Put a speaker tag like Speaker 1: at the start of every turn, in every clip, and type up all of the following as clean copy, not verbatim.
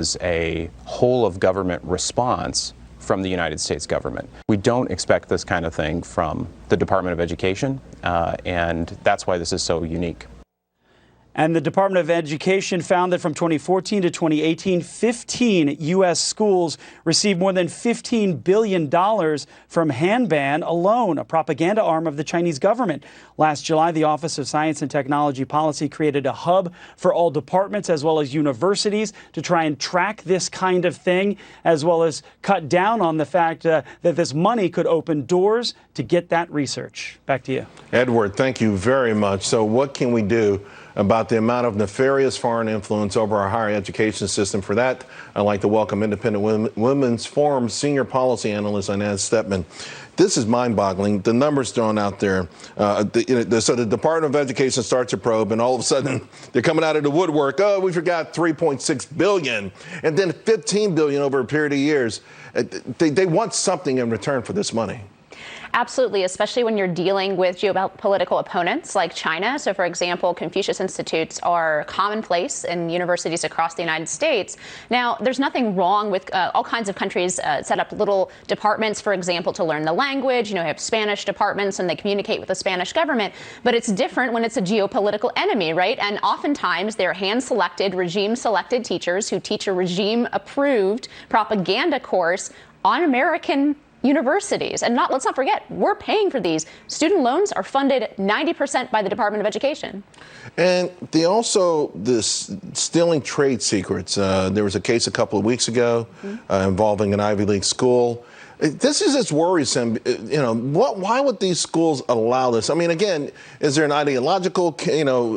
Speaker 1: is a whole of government response from the United States government. We don't expect this kind of thing from the Department of Education, and that's why this is so unique.
Speaker 2: And the Department of Education found that from 2014 to 2018, 15 U.S. schools received more than $15 billion from Hanban alone, a propaganda arm of the Chinese government. Last July, the Office of Science and Technology Policy created a hub for all departments as well as universities to try and track this kind of thing, as well as cut down on the fact that this money could open doors to get that research. Back to you.
Speaker 3: Edward, thank you very much. So what can we do about the amount of nefarious foreign influence over our higher education system? For that, I'd like to welcome Independent Women's Forum Senior Policy Analyst Inez Stepman. This is mind-boggling. The numbers thrown out there. So the Department of Education starts a probe, and all of a sudden they're coming out of the woodwork. Oh, we forgot $3.6 billion, and then $15 billion over a period of years. They want something in return for this money.
Speaker 4: Absolutely, especially when you're dealing with geopolitical opponents like China. So, for example, Confucius Institutes are commonplace in universities across the United States. Now, there's nothing wrong with all kinds of countries set up little departments, for example, to learn the language. You have Spanish departments and they communicate with the Spanish government. But it's different when it's a geopolitical enemy, right? And oftentimes they're hand-selected, regime-selected teachers who teach a regime-approved propaganda course on American universities. And let's not forget, we're paying for these. Student loans are funded 90% by the Department of Education.
Speaker 3: And this stealing trade secrets. There was a case a couple of weeks ago involving an Ivy League school. This is just worrisome. Why would these schools allow this? I mean, again, is there an ideological,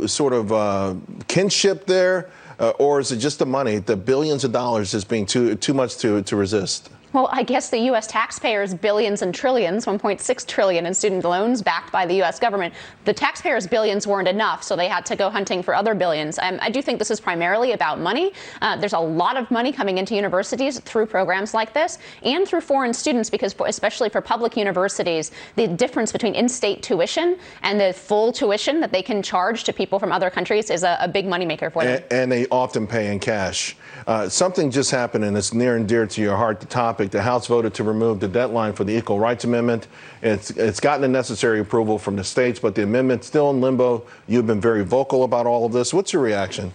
Speaker 3: sort of kinship there? Or is it just the money, the billions of dollars is being too much to resist?
Speaker 4: Well, I guess the U.S. taxpayers' billions and trillions, $1.6 trillion in student loans backed by the U.S. government. The taxpayers' billions weren't enough, so they had to go hunting for other billions. I do think this is primarily about money. There's a lot of money coming into universities through programs like this and through foreign students, because especially for public universities, the difference between in-state tuition and the full tuition that they can charge to people from other countries is a big moneymaker for them.
Speaker 3: And they often pay in cash. Something just happened, and it's near and dear to your heart, the topic. The House voted to remove the deadline for the Equal Rights Amendment. It's gotten the necessary approval from the states, but the amendment's still in limbo. You've been very vocal about all of this. What's your reaction?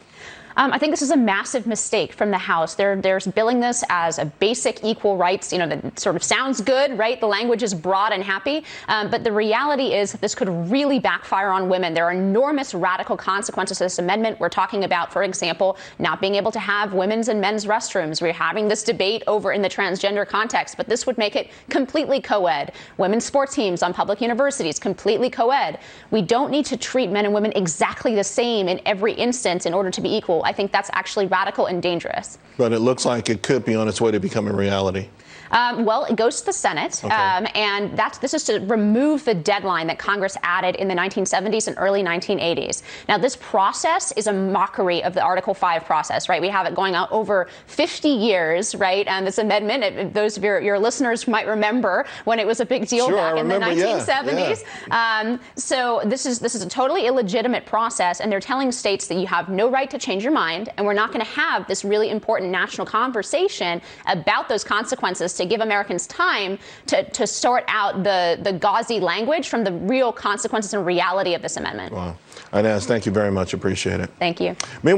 Speaker 4: I think this is a massive mistake from the House. They're billing this as a basic equal rights, that sort of sounds good, right? The language is broad and happy. But the reality is that this could really backfire on women. There are enormous radical consequences to this amendment. We're talking about, for example, not being able to have women's and men's restrooms. We're having this debate over in the transgender context, but this would make it completely co-ed. Women's sports teams on public universities, completely co-ed. We don't need to treat men and women exactly the same in every instance in order to be equal. I think that's actually radical and dangerous.
Speaker 3: But it looks like it could be on its way to becoming reality.
Speaker 4: Well, it goes to the Senate,
Speaker 3: okay.
Speaker 4: And this is to remove the deadline that Congress added in the 1970s and early 1980s. Now, this process is a mockery of the Article 5 process, right? We have it going on over 50 years, right? And this amendment, those of your listeners might remember when it was a big deal back in the 1970s. Yeah. So this is a totally illegitimate process, and they're telling states that you have no right to change your mind, and we're not going to have this really important national conversation about those consequences to give Americans time to sort out the gauzy language from the real consequences and reality of this amendment.
Speaker 3: Wow. Inez, thank you very much. Appreciate it.
Speaker 4: Thank you.
Speaker 3: Meanwhile,